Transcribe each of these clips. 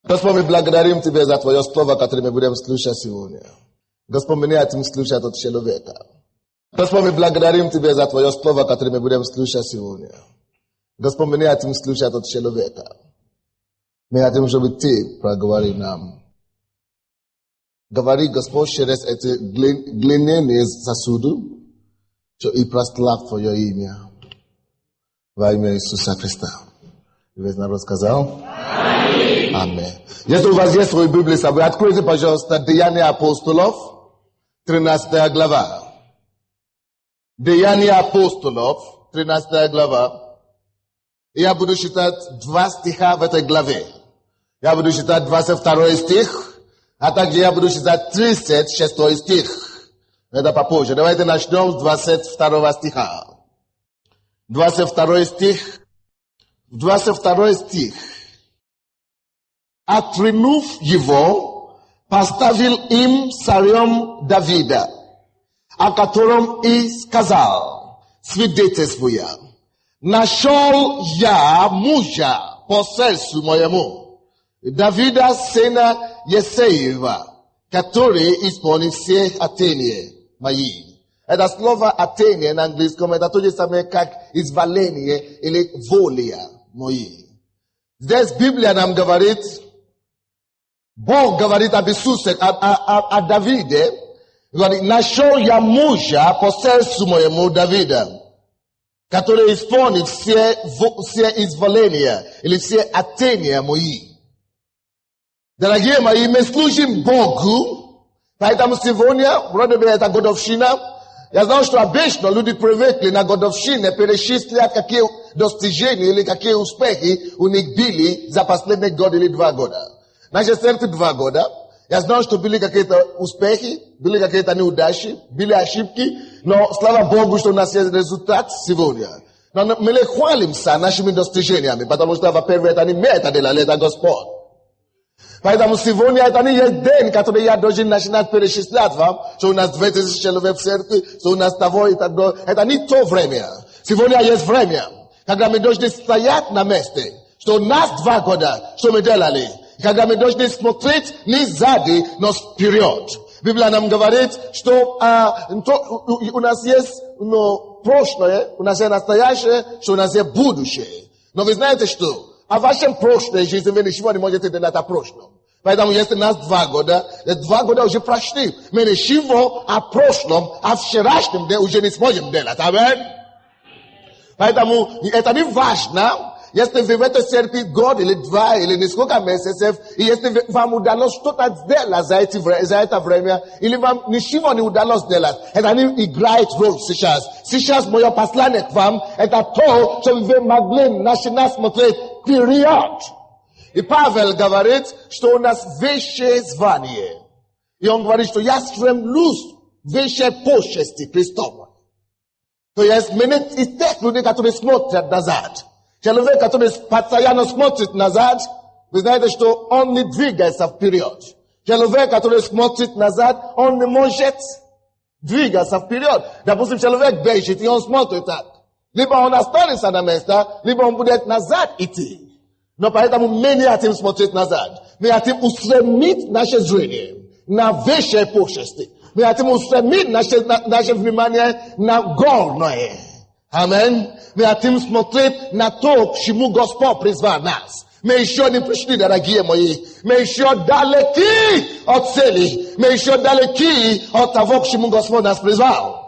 Господь, мы благодарим Тебя за Твое слово, которое мы будем слушать сегодня. Господь, мы не хотим слушать от человека. Господь, мы благодарим Тебя за Твое слово, которое мы будем слушать сегодня. Господь, мы не хотим слушать от человека. Мы хотим, чтобы Ты проговори нам. Говори, Господь, через эти глиняные сосуды, что и прослав Твое имя. Во имя Иисуса Христа. И весь народ сказал? Аминь. Если у вас есть свои Библии с собой, откройте, пожалуйста, Деяния апостолов, 13 глава. Деяния апостолов, 13 глава. И я буду читать 2 стиха в этой главе. Я буду читать 22 стих, а также я буду читать 36 стих. Это попозже. Давайте начнем с 22 стиха. 22 стих. 22 стих. Отринув его, поставил им царем Давида, о котором и сказал, свидетельствуя: нашел я мужа по сердцу моему, Давида, сына Есеева, который исполнит все хотения мои. Это слово «хотение» на английском, это то же самое, как изволение или воля мои. Здесь Библия нам говорит, Бог говорит об Иисусе, о Давиде, говорит: нашел я мужа по сердцу моему, Давида, который исполнит все изволения или все хотения мои. Дорогие мои, мы служим Богу, поэтому сегодня, вроде бы это годовщина. Я знаю, что обычно люди привыкли на годовщине перечислять, какие достижения или какие успехи у них были за последний год или 2 года. Значит, эти 2 года, я знаю, что были какие-то успехи, были какие-то неудачи, были ошибки, но слава Богу, что у нас есть результат сегодня. Но мы не хвалимся нашими достижениями, потому что, во-первых, это не мы это делали, это Господь. Поэтому сегодня это не есть день, который я должен начинать перечислять вам, что у нас 2000 человек в церкви, что у нас того и так далее. Это не то время. Сегодня есть время, когда мы должны стоять на месте, что у нас 2 года, что мы делали. Когда мы должны смотреть не сзади, но вперед. Библия нам говорит, что у нас есть прошлое, у нас есть настоящее, что у нас есть будущее. Но вы знаете что? А в вашем прошлой жизни вы ничего не можете делать о прошлом. Поэтому если у нас 2 года, 2 года уже прошли. Мы ничего о прошлом, о вчерашнем уже не сможем делать. Аминь. Поэтому это не важно. Если вы в этой церкви год или 2 или несколько месяцев, и если вам удалось что-то сделать за это время, или вам ничего не удалось сделать, это не играет роль сейчас. Сейчас мое послание к вам, это то, что вы могли начинать смотреть вперед. И Павел говорит, что у нас высшее звание. И он говорит, что я стремлюсь к высшей почести Христовой. То есть мы не из тех людей, которые смотрят назад. Человек, который постоянно смотрит назад, вы знаете, что он не двигается вперед. Человек, который смотрит назад, он не может двигаться вперед. Допустим, человек бежит, и он смотрит так. Либо он останется на месте, либо он будет назад идти. Но поэтому мы не хотим смотреть назад. Мы хотим устремить наше зрение на высшие почести. Мы хотим устремить наше внимание на горное. Аминь. Мы хотим смотреть на то, к чему Господь призвал нас. Мы еще не пришли, дорогие мои. Мы еще далеки от цели. Мы еще далеки от того, к чему Господь нас призвал.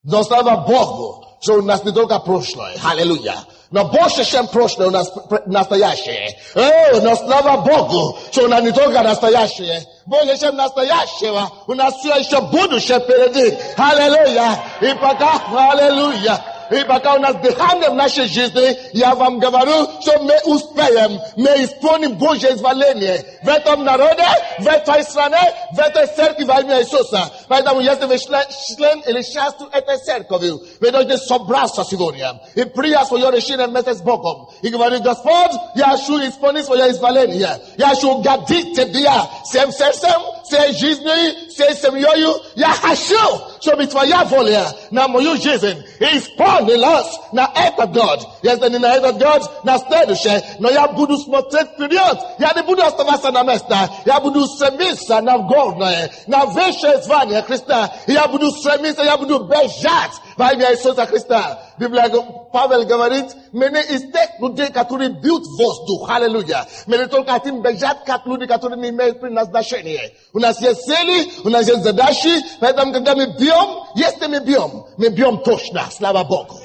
Но слава Богу, что у нас не только прошлое. Аллилуйя. Но больше, чем прошлое, у нас настоящее. Но слава Богу, что у нас не только настоящее. Больше, чем настоящего, у нас все еще будущее впереди. Аллилуйя. И пока, аллилуйя. И пока у нас дыхание в нашей жизни, я вам говорю, что мы успеем, мы исполним Божье изволение в этом народе, в этой стране, в этой церкви во имя Иисуса. Поэтому, если вы член или часть этой церкви, вы должны собраться сегодня и принять свое решение вместе с Богом. И говорить: Господь, я хочу исполнить свое изволение. Я хочу угодить Тебе всем сердцем, всей жизнью, всей семьей. Я хочу, чтобы Твоя воля на мою жизнь is born in us. Now, earth of God. Yes, then in the earth of God, now stay to share. No, ya budu smotek period. Ya de budu astavasa na mesta. Ya budu semisa na God na. Na veshe zvani, Christa. Ya budu semisa, ya budu bejat. Vai mi aisosa Christa. Biblia Pavel говорит, мене истек людей, которые бьют воздух. Аллилуйя. Мене только один бежат, как люди, которые не имеют предназначения. У нас есть цели, у нас есть задачи, поэтому, когда мы бьем, если мы бьем точно, слава Богу.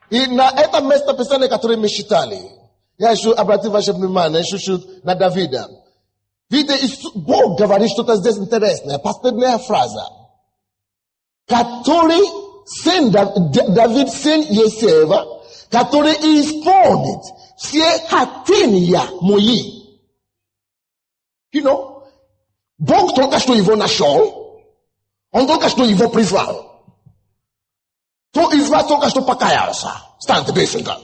И на это место Писания, которое мы читали, я еще обратил ваше внимание, еще на Давида. Видите, Бог говорит что-то здесь интересное. Последняя фраза. Который сын Давид, сын Есеева, который исполнит все хотения мои. You know, Бог только что его нашел, он только что его призвал. Кто из вас только что покаялся? Станьте быстренько.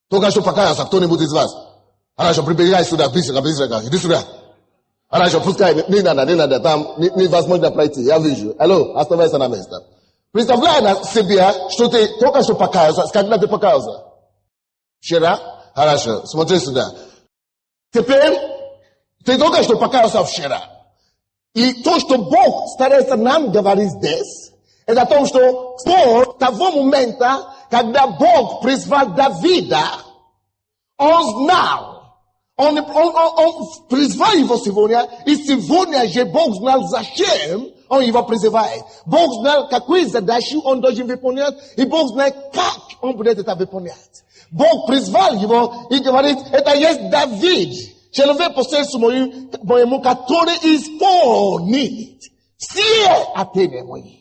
Только что покаялся, кто-нибудь из вас? Хорошо, прибегай сюда, быстренько, иди сюда. Хорошо, пускай, не надо, там невозможно пройти, я вижу. Алло, оставайся на место. Представляй на себе, что ты только что покаялся. Когда ты покаялся? Вчера? Хорошо, смотри сюда. Теперь, ты только что покаялся вчера. И то, что Бог старается нам говорить здесь, это о том, что с того момента, когда Бог призвал Давида, он знал, он призвал его сегодня, и сегодня же Бог знал, зачем он его призывает. Бог знал, какую задачу он должен выполнять, и Бог знает, как он будет это выполнять. Бог призвал его и говорит, это есть Давид, человек по сердцу моему, который исполнит все хотения мои.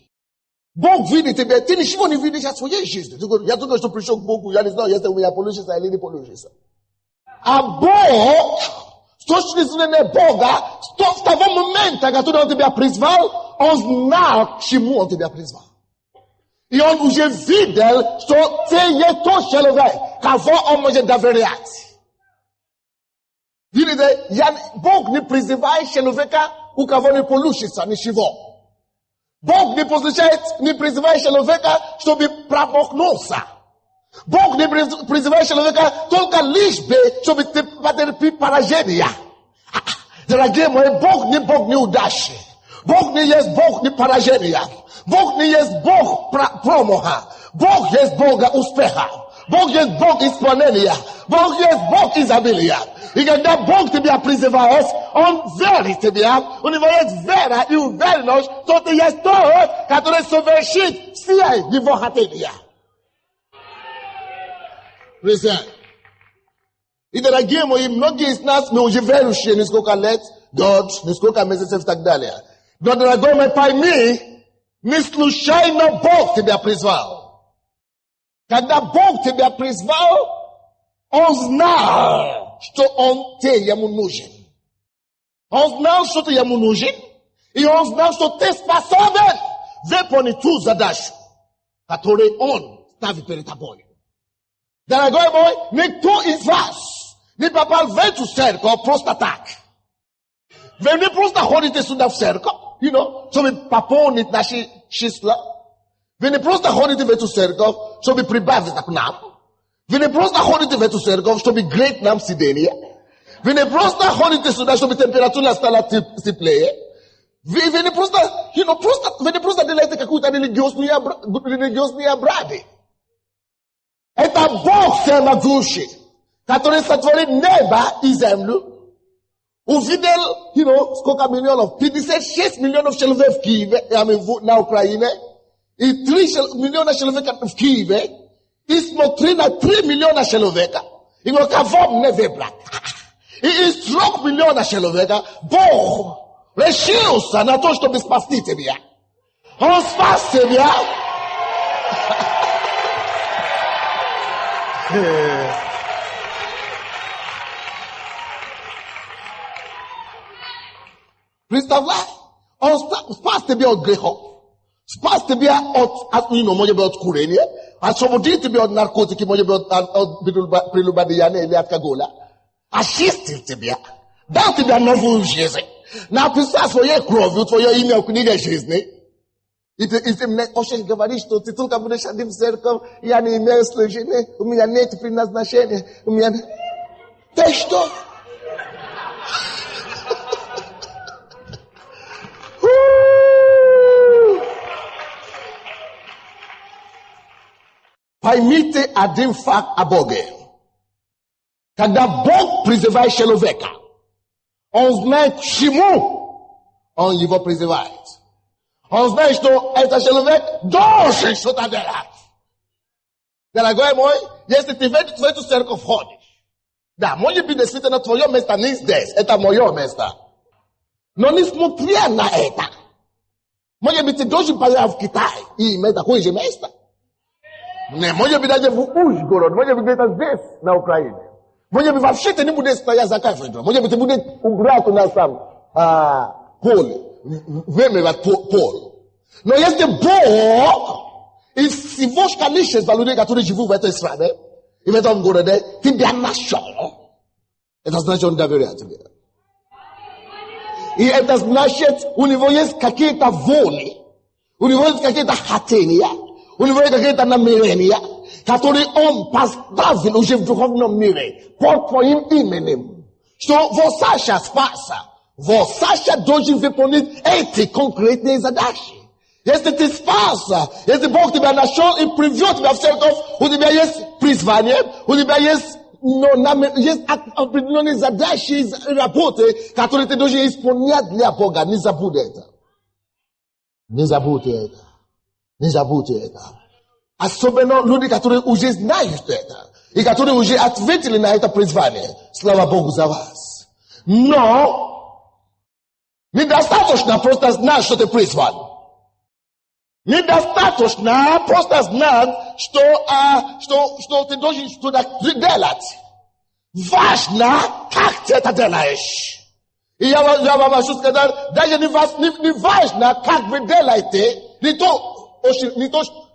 Бог видит тебя, ты ничего не видишь от своей жизни. Я только что пришел к Богу, я не знаю, если у меня получится или не получится. А Бог, с точки зрения Бога, с того момента, который он тебя призвал, он знал, к чему он тебя призвал. И он уже видел, что ты есть тот человек, кого он может доверять. Видите, Бог не призывает человека, у кого не получится ничего. Бог не призывает человека, чтобы промахнулся. Бог не призывает человека только лишь бы, чтобы ты потерпел поражение. Дорогие мои, Бог не неудачи. Бог не есть Бог не поражения. Бог не есть Бог промаха. Бог есть Бог успеха. Бог есть Бог исполнения. Бог есть Бог изобилия. И когда Бог тебя призывает, Он верит в тебя. У него есть вера и уверенность, что ты есть тот, который совершит все его хотения. И, дорогие мои, многие из нас, мы уже верующие несколько лет, год, несколько месяцев и так далее. Но, дорогой мой, пойми, не случайно Бог тебя призвал. Когда Бог тебя призвал, Он знал, что ему нужен. Он знал, что ты ему нужен, и Он знал, что ты способен выполнить ту задачу, которую Он ставит перед тобой. Дорогой мой, никто из вас не попал в эту церковь просто так. Вы не просто ходите сюда в церковь, чтобы пополнить наши числа. Вы не просто ходите в эту церковь, чтобы прибавить к нам. Вы не просто ходите в эту церковь, чтобы греть нам сидение. Вы не просто ходите сюда, чтобы температура стала теплее. Вы не просто, вы не просто делаете какую-то религиозные обряды. Это Бог всемогущий, который сотворил небо и землю. Увидел, сколько миллионов? 56 миллионов человек в Киеве, на Украине, и 3 миллиона человек в Киеве, и смотри на 3 миллиона человек, и говорит, кого не выбрать? И из 3 миллиона человек Бог решился на то, чтобы спасти тебя. Он спас тебя. Представляй, Он спас тебя от грехов, спас тебя может быть, от курения, освободил тебя от наркотики, может быть, от прелюбодеяния или алкоголя, очистил тебя, дал тебе новую жизнь, написал своей кровью твое имя в книге жизни. I mnie osiem говорит, что ты только будешь ходить в церковь, я не имею служения, у меня нет предназначения, у меня... Ты что? Поймите один факт о Боге. Когда Бог призывает человека, Он знает, к чему Он его призывает. Он знает, что этот человек должен что-то делать. Дорогой мой, если ты в эту церковь ходишь, да, может быть, действительно, твое место не здесь, это мое место. Но несмотря на это, может быть, ты должен поехать в Китай и иметь такое же место. Не, может быть, даже в Ужгород, может быть, где-то здесь, на Украине. Может быть, вообще ты не будешь стоять за кафедрой. Может быть, ты будешь убрать у нас там поле. Вымывать пол. Но если Бог из всего количества людей, которые живут в этой стране, и в этом городе, тебя нашел, это значит, Он доверяет тебе. И это значит, у него есть какие-то воли, у него есть какие-то хотения, у него есть какие-то намерения, которые Он поставил уже в духовном мире под твоим именем. Что вот Саша спасся. Вот Саша должен выполнить эти конкретные задачи. Если ты спасся, если Бог тебя нашел и привел тебя в церковь, у тебя есть призвание, у тебя есть определенные задачи и работы, которые ты должен исполнять для Бога. Не забудь это. Не забудь это. Не забудь это. Особенно люди, которые уже знают это, и которые уже ответили на это призвание. Слава Богу за вас. Но недостаточно просто знать, что ты призван. Недостаточно просто знать, что ты должен что-то делать. Важно, как ты это делаешь. И я вам хочу сказать, даже не важно, как вы делаете, не то,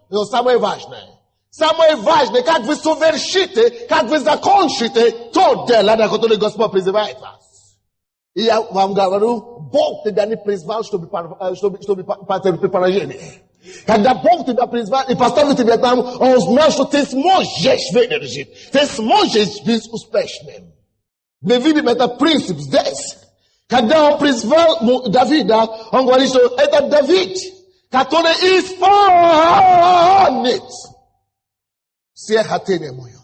но самое важное. Самое важное, как вы совершите, как вы закончите то дело, на которое Господь призывает вас. И я вам говорю, Бог тебя не призвал, чтобы потерпеть поражение. Когда Бог тебя призвал и поставил тебя там, Он знал, что ты сможешь выдержать. Ты сможешь быть успешным. Мы видим этот принцип здесь. Когда Он призвал Давида, Он говорит, что это Давид, который исполнит все хотения мое.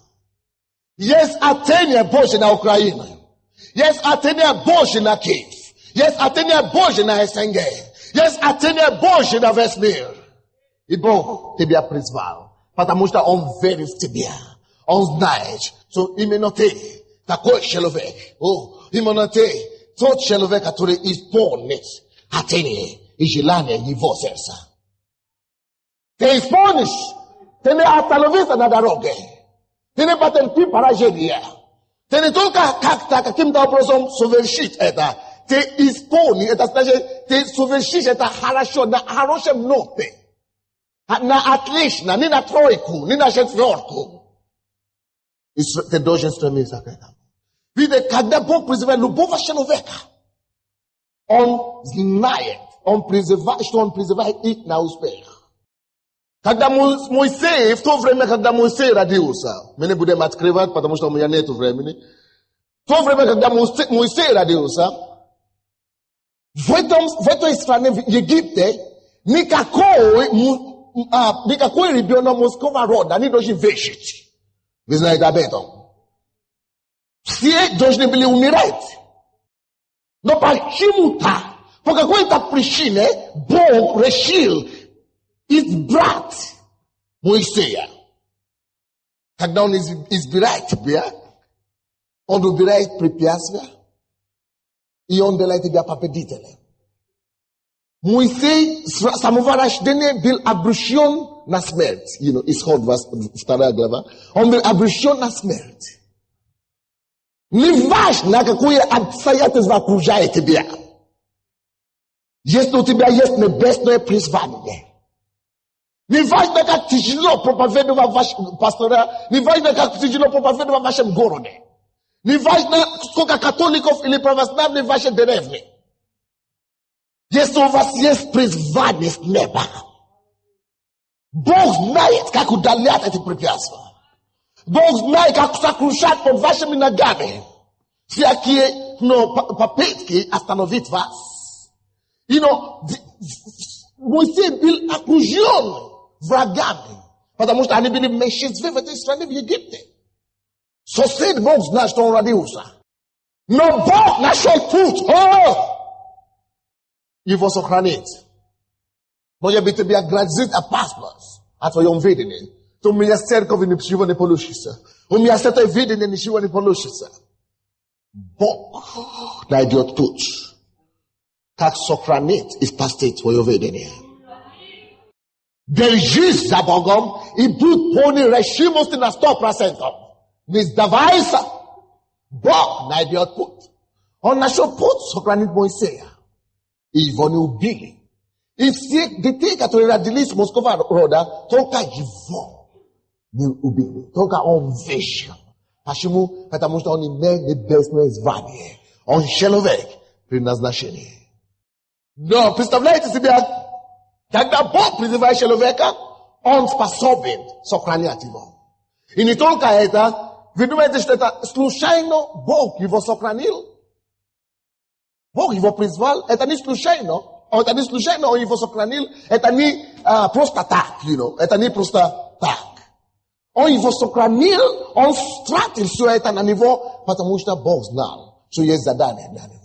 Есть хотение Божье на Украину. Есть хотение Божье на Киев. Есть хотение Божье на СНГ. Есть хотение Божье на весь мир. И Бог тебя призвал, потому что Он верит в тебя. Он знает, что именно ты такой человек. Именно ты тот человек, который исполнит хотение и желание его сердца. Ты исполнишь. Ты не остановишься на дороге. Ты не потерпишь поражение. Ты не только как-то, каким-то образом совершить это. Ты исполнишь, это значит, ты совершишь это хорошо, на хорошем ноте. На отлично, не на тройку, не на четверку. И ты должен стремиться к этому. Видите, когда Бог призывает любого человека, Он знает, что Он призывает их на успех. Когда Моисей, в то время, когда Моисей родился, мы не будем открывать, потому что у меня нет времени. В то время, когда Моисей родился, в этой стране, в Египте, никакой ребенок мужского рода не должен выжить. Вы знаете об этом. Все должны были умереть. Но почему-то, по какой-то причине, Бог решил избрать Моисея. Когда Он избирает тебя, Он убирает препятствия, и Он делает тебя победителем. Моисей с самого рождения был обречен на смерть. Исход 2 глава. Он был обречен на смерть. Неважно, какое обстоятельство окружает тебя. Если у тебя есть небесное призвание. Неважно, как тяжело проповедовать вашем пастора. Неважно, как тяжело проповедовать в вашем городе. Неважно, сколько католиков или православных в вашей деревне. Если у вас есть призвание с неба, Bog znает, как удалять эти препятствия. Бог знает, как сокрушать под вашими ногами всякие попытки остановить вас. Моисей был окружен врагами, потому что они были меньшинстве в этой стране, в Египте. Сосед Бог знает, что он родился. Но Бог нашел путь. Его сохранить. Может быть, тебе грозит опасность от твоем видении. То у меня церковь ничего не получится. У меня с этой видением ничего не получится. Бог найдет путь, как сохранить и спасти твое видение. Держись за Богом и будь полной решимости на 100%. Не сдавайся. Бог найдет путь. Он нашел путь сохранить Моисея. И его не убили. И все детей, которые родились с мужского рода, только его не убили. Только он выжил. Почему? Потому что он имеет небесное звание. Он человек предназначения. Но представляете себе, когда Бог призывает человека, он способен сохранять его. И не только это, вы думаете, что это случайно Бог его сохранил? Бог его призвал, это не случайно. Это не случайно он его сохранил, это не просто так, это не просто так. Он его сохранил, он стратил все это на него, потому что Бог знал, что есть задание для него.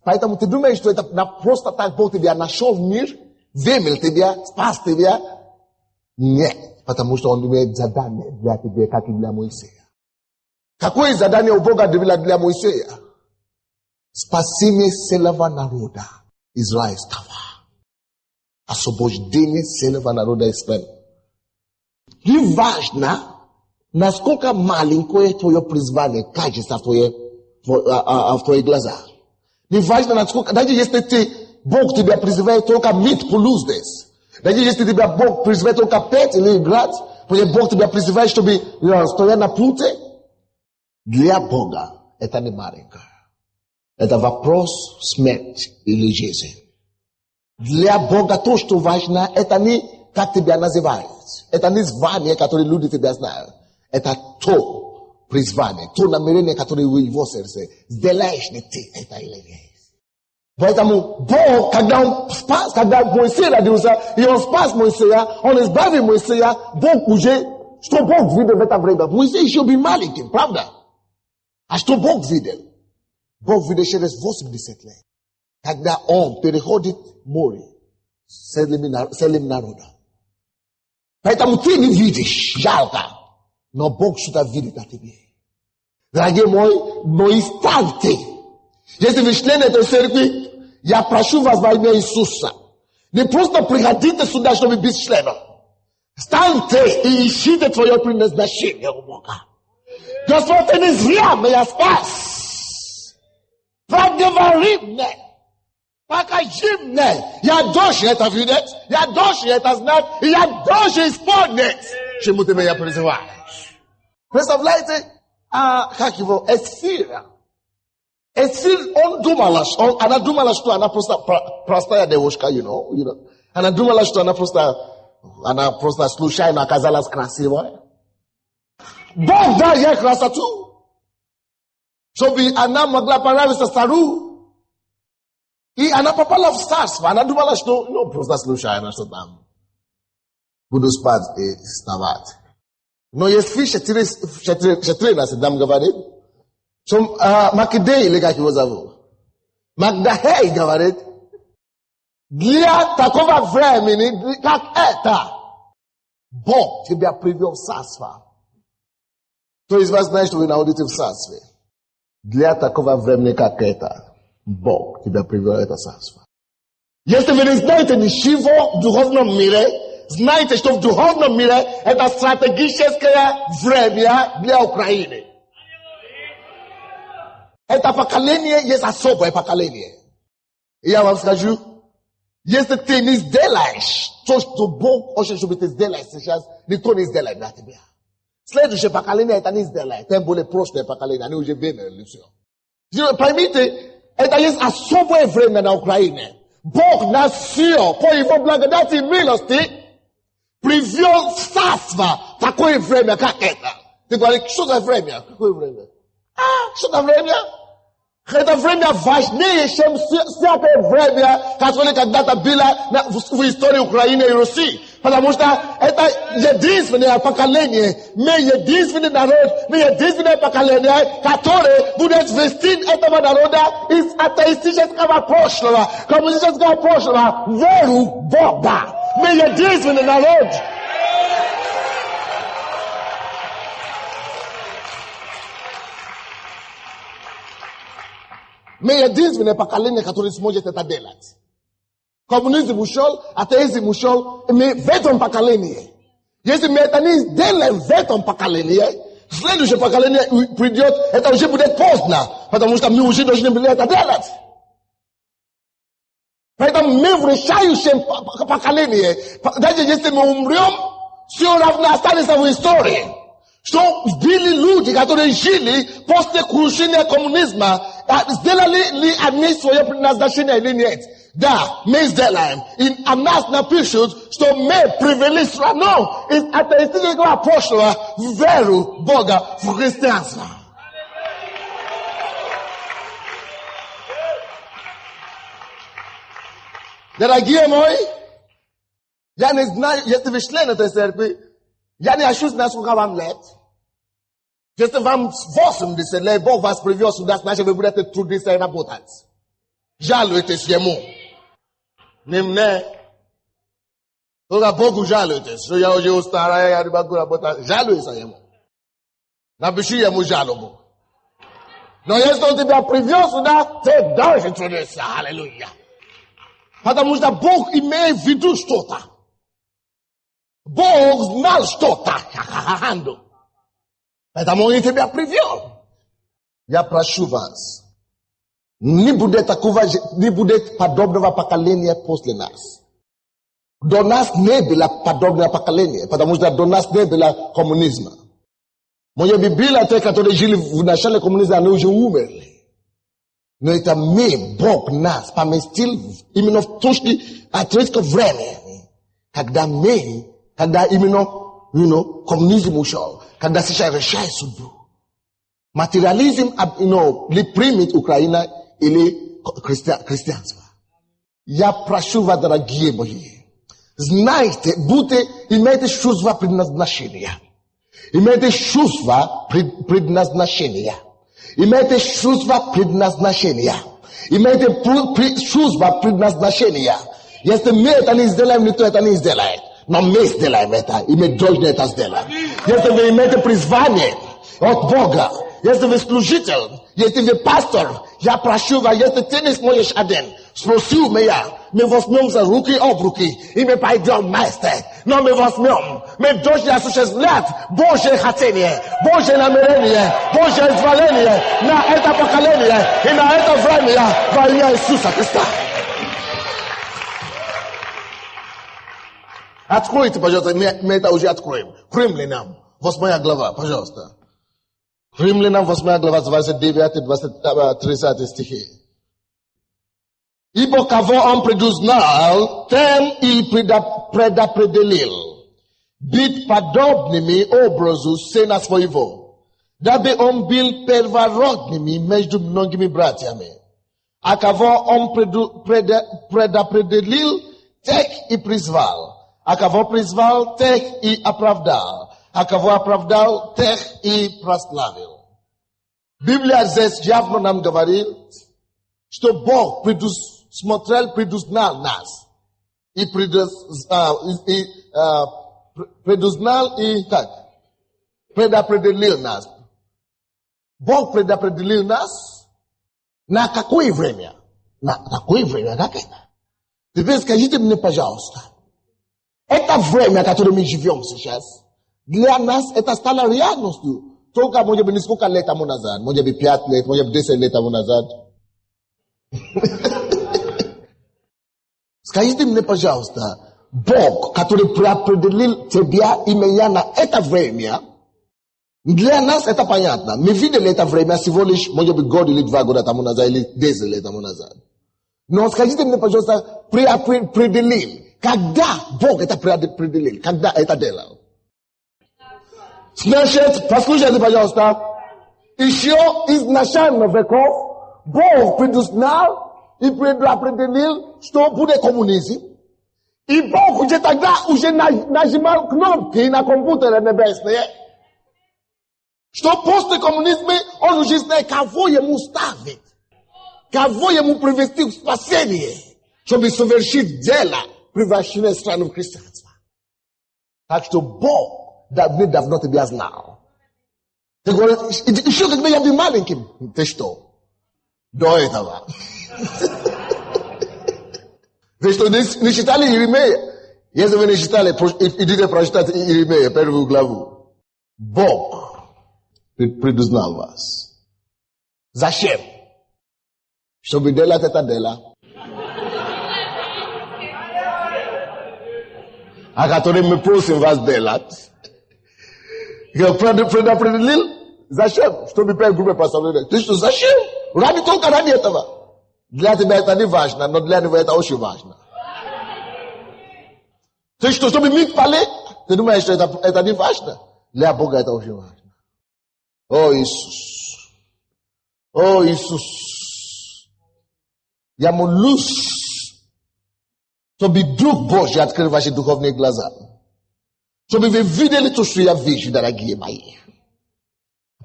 Поэтому ты думаешь, что это просто так Бог тебя нашел в мир, вымел тебя, спас тебя? Нет, потому что он имеет задание для тебя, как и для Моисея. Какое задание у Бога для Моисея? Спасение целого народа израильского. Освобождение целого народа Израиля. Не важно, насколько маленькое твое призвание кажется в твоих глазах. Не важно, насколько, даже если Бог тебя призывает только meet полу здесь. Даже если тебя Бог призывает только петь или играть, Бог тебя призывает, чтобы стоять на пути. Для Бога это не маленькое. Это вопрос смерти или жизни. Для Бога то, что важно, это не как тебя называют. Это не звание, которое люди тебя знают. Это то призвание, то намерение, которое в его сердце. Сделаешь ли ты это или нет? Поэтому Бог, когда он спас, когда Моисей родился, и он спас Моисея, он избавил Моисея, Бог уже, что Бог видел в это время? Моисей еще был маленьким, правда? А что Бог видел? Бог видел через 80 лет. Когда он переходит море с целым народом. Поэтому ты не видишь, жалко. Но Бог что-то видит на тебе. Дорогие мои, но и станьте. Если вы члены этой церкви, я прошу вас во имя Иисуса. Не просто приходите сюда, чтобы быть членом. Станьте и ищите твое предназначение у Бога. Господь, ты не зря меня спас. Проговори мне. Покажи мне. Я должен это видеть. Я должен это знать. И я должен исполнить, чему ты меня призываешь. Представляете, как его, Эсфира. Эсфир, она думала, что она просто простая девушка, Она думала, что она просто случайно оказалась красивой. Бог дал ей красоту, чтобы она могла понравиться царю. И она попала в царство. Она думала, что, просто случайно, что там буду спать и вставать. Но Есфир 14 нам говорит, что Македей, или как его зовут, Магдахей говорит, для такого времени, как это, Бог тебя привел в царство. Кто из вас знает, что вы находитесь в царстве? Для такого времени, как это, Бог тебя привел в это царство. Если вы не знаете ничего в духовном мире, знайте, что в духовном мире это стратегическое время для Украины. Это поколение есть особое поколение. И я вам скажу, если ты не сделаешь то, что Бог хочет, чтобы ты сделаешь сейчас, никто не сделает для тебя. Следующее поколение это не сделает. Тем более прошлое поколение, они уже видели все. Поймите, это есть особое время на Украине. Бог нас все по его благодати и милости Привел царство. Такое время, как это. Ты говоришь, что за время? Какое время? Что за время? Это время важнее, чем всякое время, которое когда-то было в истории Украины и Руси. Потому что это единственное поколение, мы единственный народ, мы единственное поколение, которое будет вести этого народа из атеистического прошлого, коммунистического прошлого, в веру Бога. Мы единственный народ. Мы единственное поколение, которое сможет это делать. Коммунизм ушел, атеизм ушел, мы в этом поколении. Если мы это не сделаем в этом поколении, следующее поколение придет, это уже будет поздно, потому что мы уже должны были это делать. Поэтому мы в решающем поколении, даже если мы умрем, все равно останется в истории. Что были люди, которые жили после крушения коммунизма, сделали ли они свое предназначение или нет? Да, мы сделаем. И о нас напишут, что мы привели страну из атеистического прошлого в веру Бога, в христианство. Дорогие мои, я не знаю, если вы член этой церкви, я не ощущаю, насколько вам лет. Если вам 80 лет, Бог вас привез сюда, значит, вы будете трудиться и работать. Жалуйтесь Ему. Не мне. Только Богу жалуйтесь. Что я уже устараю, я не могу работать. Жалуйся Ему. Напиши Ему жалобу. Но если Он тебя привез сюда, ты должен трудиться. Аллилуйя. Потому что Бог имеет в виду что-то. Бог знал что-то. Поэтому Он тебя привел. Я прошу вас, не будет подобного поколения после нас. До нас не было подобного поколения, потому что до нас не было коммунизма. Моя Библия, те, которые жили в начале коммунизма, они уже умерли. Но это мы, Бог нас поместил именно в точке отрезка времени, когда именно коммунизм ушел, когда сейчас решает судьбу. Материализм, ли примет Украина или христианство. Я прошу вас, дорогие мои, знайте, имейте чувство предназначения. Имейте чувство предназначения. Имейте чувство предназначения. Имейте чувство предназначения. Если мы это не сделаем, никто это не сделает. Но мы сделаем это, и мы должны это сделать. Если вы имеете призвание от Бога, если вы служитель, если вы пастор, я прошу вас, если ты не сможешь один, спроси у меня, мы возьмемся руки об руки, и мы пойдем вместе. Но мы возьмем, мы должны осуществлять Божье хотение, Божье намерение, Божье изволение на это поколение и на это время во имя Иисуса Христа. Откройте, пожалуйста, мы это уже откроем. К Римлянам, 8 глава, пожалуйста. Римлянам, 8 глава, 29-30 стихи. Ибо кого Он предузнал, тем и предопределил быть подобными образу Сына Своего, дабы Он был первородными между многими братьями. А кого Он предопределил, тех и призвал. А кого призвал, тех и оправдал. А кого оправдал, тех и прославил. Библия здесь явно нам говорит, что Бог предузнал нас. И предузнал и как? Предопределил нас. Бог предопределил нас на какое время? На какое время? Как это? Теперь скажите мне, пожалуйста. Это время, в котором мы живем сейчас, для нас это стало реальностью. Только, может быть, несколько лет тому назад, может быть, 5 лет, может быть, 10 лет тому назад. Скажите мне, пожалуйста, Бог, который определил тебя и меня на это время, для нас это понятно. Мы видели это время всего лишь, может быть, год или 2 года тому назад, или 10 лет тому назад. Но скажите мне, пожалуйста, определил. Когда Бог это определил? Когда это делал? Значит, послушайте, пожалуйста. Еще изначально веков Бог предузнал и определил, что будет коммунизм. И Бог уже тогда нажимал кнопки на компьютере небесные, что после коммунизма он уже знает, кого ему ставить, кого ему привести в спасение, чтобы совершить дело превращения страны в христианство. Так что Бог давно тебя знал. Ты говоришь, еще когда я был маленьким, ты что? До этого. Вы что, не читали Иеремия? Если вы не читали, идите прочитать Иеремия, первую главу. Бог предузнал вас. Зачем? Чтобы делать это дело, о котором мы просим вас делать. Предопределил. Зачем? Чтобы пять группы поставили. Ты что, зачем? Только ради этого. Для тебя это не важно, но для него это очень важно. Ты что, чтобы миг полет? Ты думаешь, что это не важно? Для Бога это очень важно. О, Иисус. О, Иисус. Я молюсь, чтобы Дух Божий открыл ваши духовные глаза. Чтобы вы видели то, что я вижу, дорогие мои.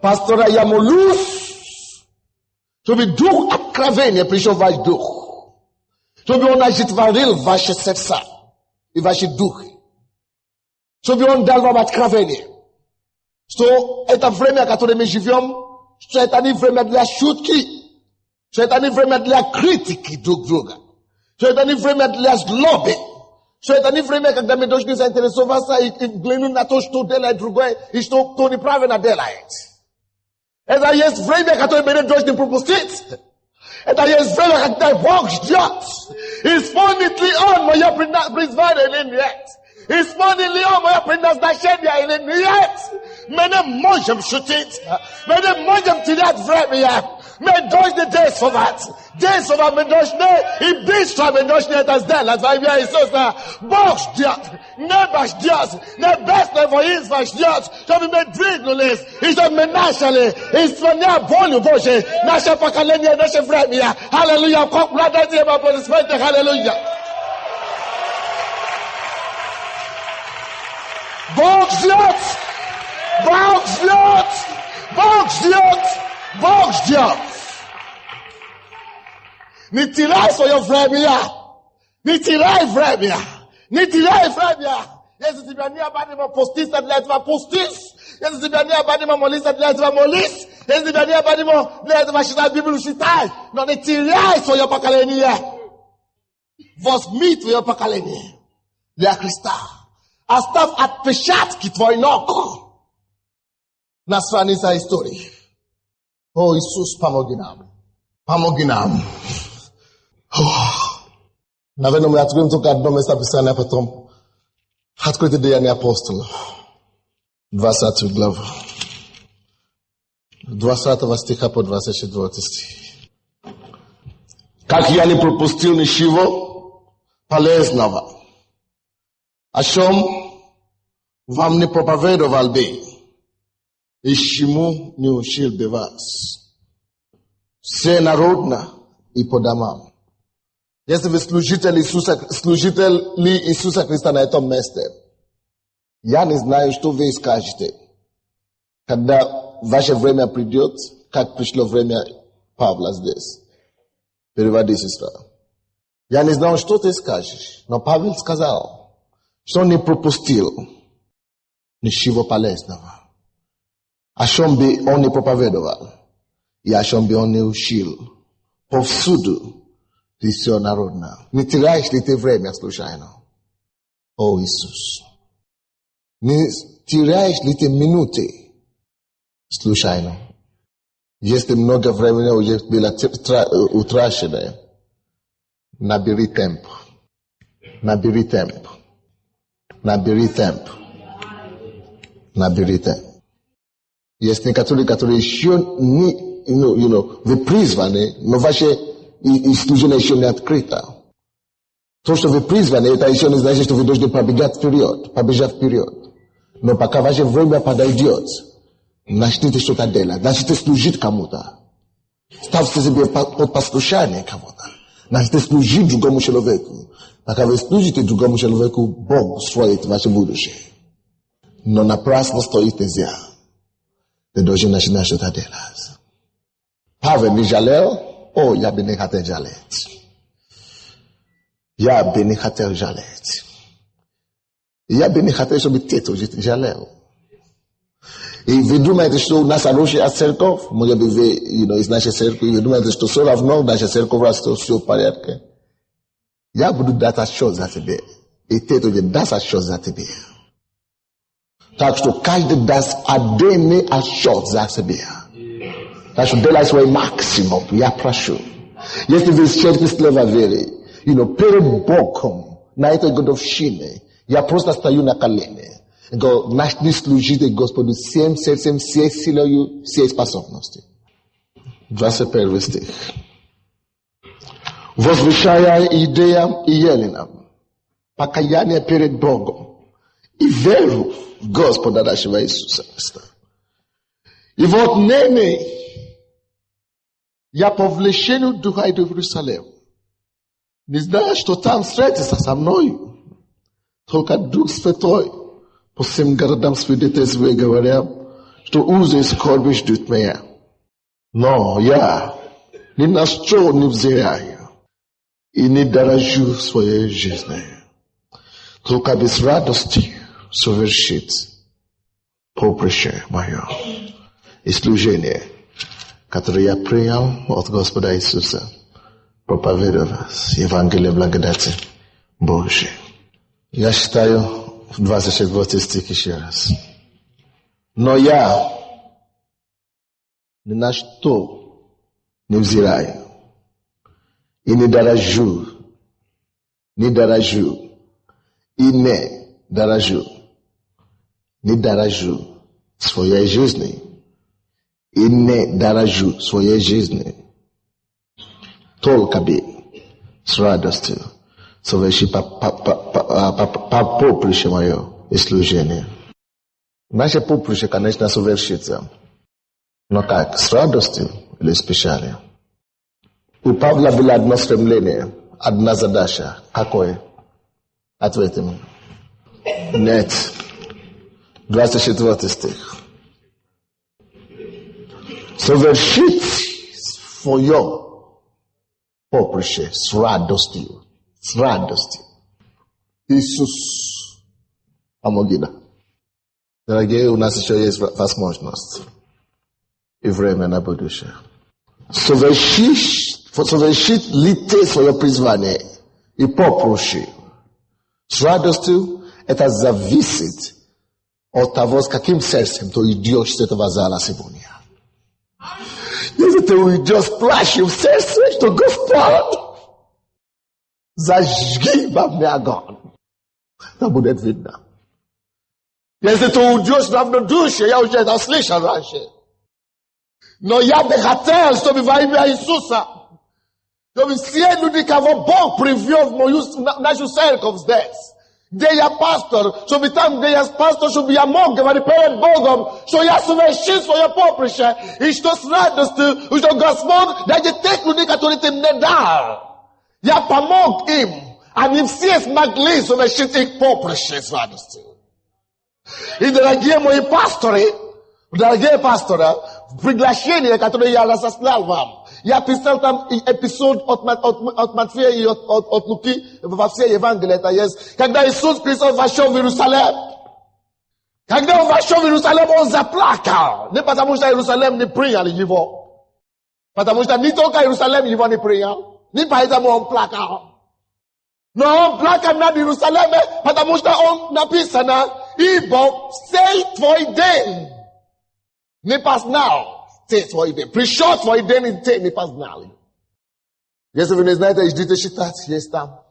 Пастора, я молюсь, чтобы Дух откровения пришел в ваш дух. Чтобы Он оживотворил ваши сердца и ваши духи. Чтобы Он дал вам откровение. Что это время, которое мы живем, что это не время для шутки. Что это не время для критики друг друга. Что это не время для злобы. Что это не время, когда мы должны заинтересоваться и взглянуть на то, что делает другое, и что неправильно делает. Это есть время, которое мы не должны пропустить. Это есть время, когда Бог ждет. Исполнит ли Он мое призвание или нет? Исполнит ли Он мое предназначение или нет? Мы не можем шутить. Мы не можем терять время. Мы должны действовать. Действовать мы должны, и быстро мы должны это сделать. Во имя Иисуса. Бог ждет. Небо ждет. Небесное воинство ждет, чтобы мы двинулись, и чтобы мы начали исполнять волю Божию. Наше поколение, наше время. Аллилуйя. Дайте им аплодисменты. Аллилуйя. Бог ждет. Бог ждет. Бог ждет. Бог ждет. Не теряй свое время. Не теряй время. Не теряй время. Если тебя необходимо поститься, для этого постись. Если тебя необходимо молиться, для этого молись. Если тебя необходимо для этого читать Библию, читай. Но не теряй свое поколение. Возьми твое поколение для Христа. Оставь отпечатки твоих ног на странице истории. О, Иисус, помоги нам. Помоги нам. Наверное, мы откроем только одно место Писания, потом откройте Деяния апостолов. 20 глава. 20 стиха по 24 стих. Как я не пропустил ничего полезного, о чем вам не проповедовал бы, и чему не учил бы вас. Все народно и по домам. Если вы служители Иисуса Христа на этом месте, я не знаю, что вы скажете, когда ваше время придет, как пришло время Павла здесь. Переводи, сестра. Я не знаю, что ты скажешь, но Павел сказал, что он не пропустил ничего полезного. О чем бы он не проповедовал, и о чем бы он не учил. Повсюду ты все народно. Не теряешь ли ты время случайно? О, Иисус. Не теряешь ли ты минуты случайно? Если много времени уже было утрачено, набери темп. Набери темп. Набери темп. Набери темп. Есть некоторые, которые еще не, вы призваны, но ваше служение еще не открыто. To što vi prizvane, ta еще не значит, что вы должны побегать вперед. Но пока ваше время подойдет, начните что-то делать, начните служить кому-то. Ставьте себе под послушание кого-то. Начните служить другому человеку. Пока вы служите другому человеку, Бог строит ваше будущее. Но напрасно стоит нельзя. Ты должен начинать что-то делать. Павел не жалел? О, я бы не хотел жалеть. Я бы не хотел жалеть. Я бы не хотел, чтобы ты тоже жалел. И вы думаете, что у нас хорошая церковь? Может быть, вы, из нашей церкви, вы думаете, что все равно наша церковь растет, все в порядке? Я буду дать отчет за тебя. И ты тоже даст отчет за тебя. Так что каждый даст отдельный отчет за себя. Так что делай свой максимум. Я прошу. Если вы в церкви слова веры, перед Богом на этой годовщине, я просто стою на колени. Го начни служить Господу всем сердцем, всей силой, всей способностью. 21 стих. Возвещая идеям и еленам, покаяние перед Богом и веру в Господа нашего Иисуса Христа. И вот ныне я по влечению Духа иду в Иерусалим. Не знаю, что там встретится со мной. Только Дух Святой по всем городам свидетельствует, говоря, что узы и скорби ждут меня. Но я ни на что не взираю и не дорожу своей жизнью. Только без радости совершить поприще мое и служение, которое я принял от Господа Иисуса, проповедовать Евангелие благодати Божьей. Я считаю в 24 стих еще раз. Но я ни на что не взираю и не дорожу своей жизни и не дорожу своей жизни. Только бы с радостью совершить по поприще мое и служение. Наше поприще, конечно, совершится. Но как? С радостью или с печалью? У Павла было одно стремление, одна задача. Какое? Ответим. Нет. 24 стих. Совершить свое поприще с радостью. С радостью. Иисус помоги нам. Дорогие, у нас еще есть возможность и время на будущее. Совершить ли ты свое призвание и поприще с радостью, это зависит от того, с каким сердцем ты идешь с этого зала сегодня. Если ты уйдешь с плачем в сердце, что Господь, зажги во мне огонь, это будет видно. Если ты уйдешь в равнодушие, я уже это слышал раньше. Но я бы хотел, чтобы во имя Иисуса, чтобы все люди, кого Бог привел в нашу церковь здесь, где я пастор, чтобы там, где я пастор, чтобы я мог говорить перед Богом, что я совершил свое поприще, и что с радостью, что Господь дает тех людей, которые ты мне дал. Я помог им, они все смогли совершить их поприще с радостью. И, дорогие мои пасторы, в приглашении, которое я разослал вам, я писал там эпизод от Матфея и от Луки во все Евангелия это есть. Когда Иисус Христос вошел в Иерусалим, когда он вошел в Иерусалим, он заплакал. Не потому что Иерусалим не принял его. Потому что не только Иерусалим его не принял, не поэтому он плакал. Но он плакал над Иерусалимом, потому что он написано, ибо сей твой день не познал. Твой день. Пришел твой день, и ты не познали. Если вы не знаете, идите читать, есть там.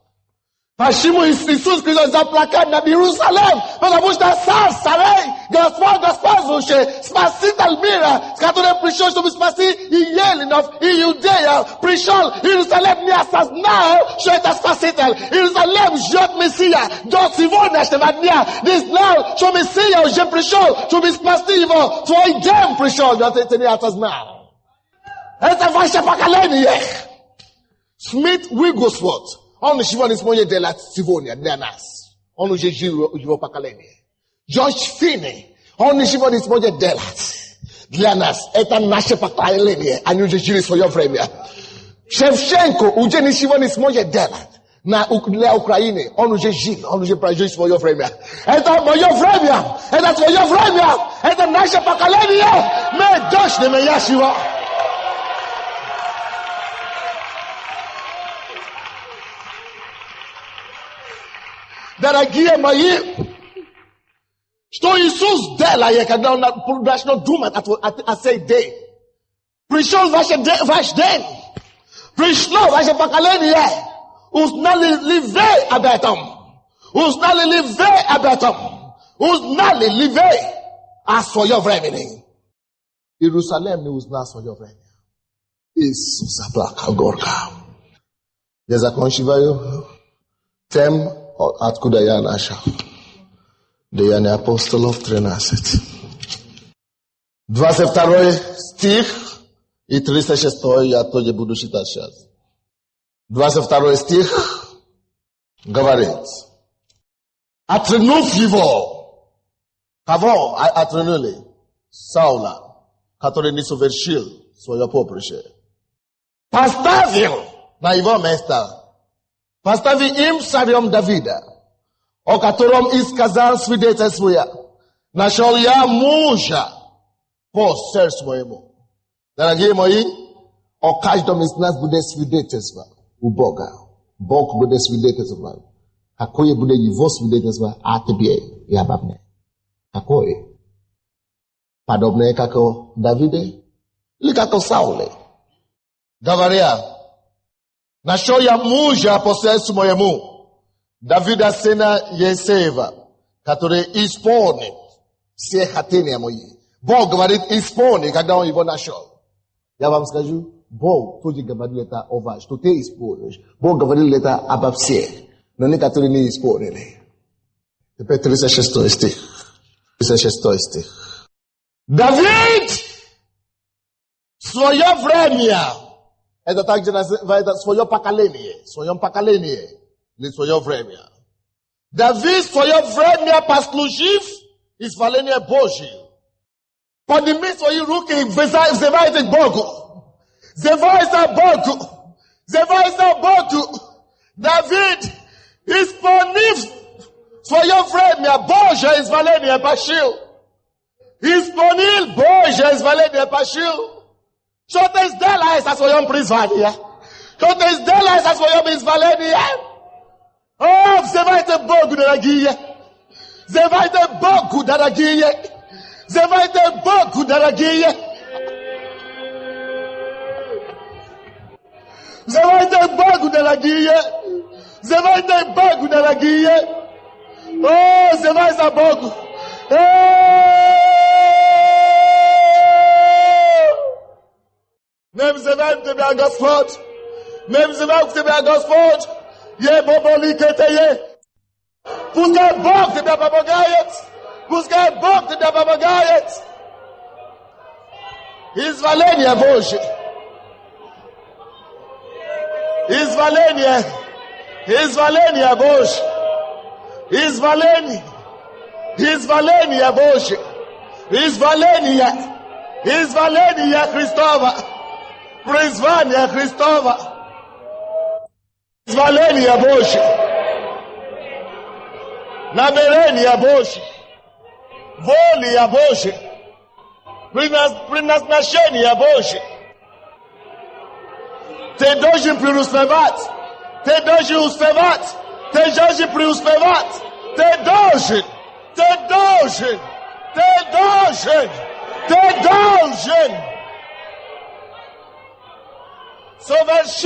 Почему Иисус Христос заплакал над Иерусалимом? Потому что сам царей, Господь господствующий, Спаситель мира, который пришел, чтобы спасти и Еленов, и Иудея, пришел, Иерусалим не осознал, что это Спаситель. Иерусалим ждет Мессия до сегодняшнего дня. Не знал, что Мессия уже пришел, чтобы спасти его. Твой день пришел, но ты не осознал. Это ваше поколение. Смит Wigglesworth. Он ничего не сможет делать сегодня для нас. Он уже жил его поколение. Джордж Финни. Он ничего не сможет делать для нас. Это наше поколение. Они уже жили свое время. Шевченко уже ничего не сможет делать для Украины. Он уже жил. Он уже прожил свое время. Это мое время. Это твое время. Это наше поколение. Мы дождь не меняющего. Дорогие мои, что Иисус делает, когда Он начал думать о сей день? Пришел ваш день. Пришло ваше поколение. Узнали ли вы об этом? Узнали ли вы об этом? Узнали ли вы о своем времени? Иерусалим не узнал свое время. Иисус заплакал горько. Я заканчиваю тем, откуда я начал. Деяния апостолов 13. 22 стих и 36 я тоже буду читать сейчас. 22 стих говорит: отринув его. Кого отринули? Саула, который не совершил свое поприще. Поставил на его место. Поставил им царем Давида, о котором и сказал свидетельствуя: нашел я мужа по сердцу моему. Дорогие мои, о каждом из нас будет свидетельство у Бога. Бог будет свидетельствовать. Какое будет его свидетельство о тебе и обо мне? Какое? Подобное, как у Давида или как у Саула? Говоря: нашел я мужа по сердцу моему, Давида сына Есеева, который исполнит все хотения мои. Бог говорит исполни, когда он его нашел. Я вам скажу, Бог тоже говорил это о вас, что ты исполнишь. Бог говорил это обо всех, но некоторые не исполнили. Теперь 36 стих. 36 стих. Давид в свое время, это также называется свое поколение или свое время. Давид в свое время, послужив изволение Божие, поднимет свои руки и взывает к Богу. Взывает к Богу. Давид, исполнив свое время, Божье изволение пошил. Исполнил Божье изволение пошил. Что ты сделаешь со своем призвании? Что ты сделаешь со своем изволении? О, взывайте Богу, дорогие! Взывайте Богу, дорогие! Взывайте Богу, дорогие! Взывайте Богу, дорогие! Взывайте Богу, дорогие! О, взывайте Богу! Мы взываем Тебя, Господь! Мы взываем Тебя, Господь! Пускай Бог Тебя помогает! Пускай Бог Тебя помогает! Изволение Божие! Изволение Божие! Изволение Божие! Изволение Христова! Призвание Христова! Изволение Божие! Намерение Божие! Воля Божия! Предназначение Божие! Ты должен преуспевать! Ты должен успевать! Ты должен преуспевать! Ты должен! Совершить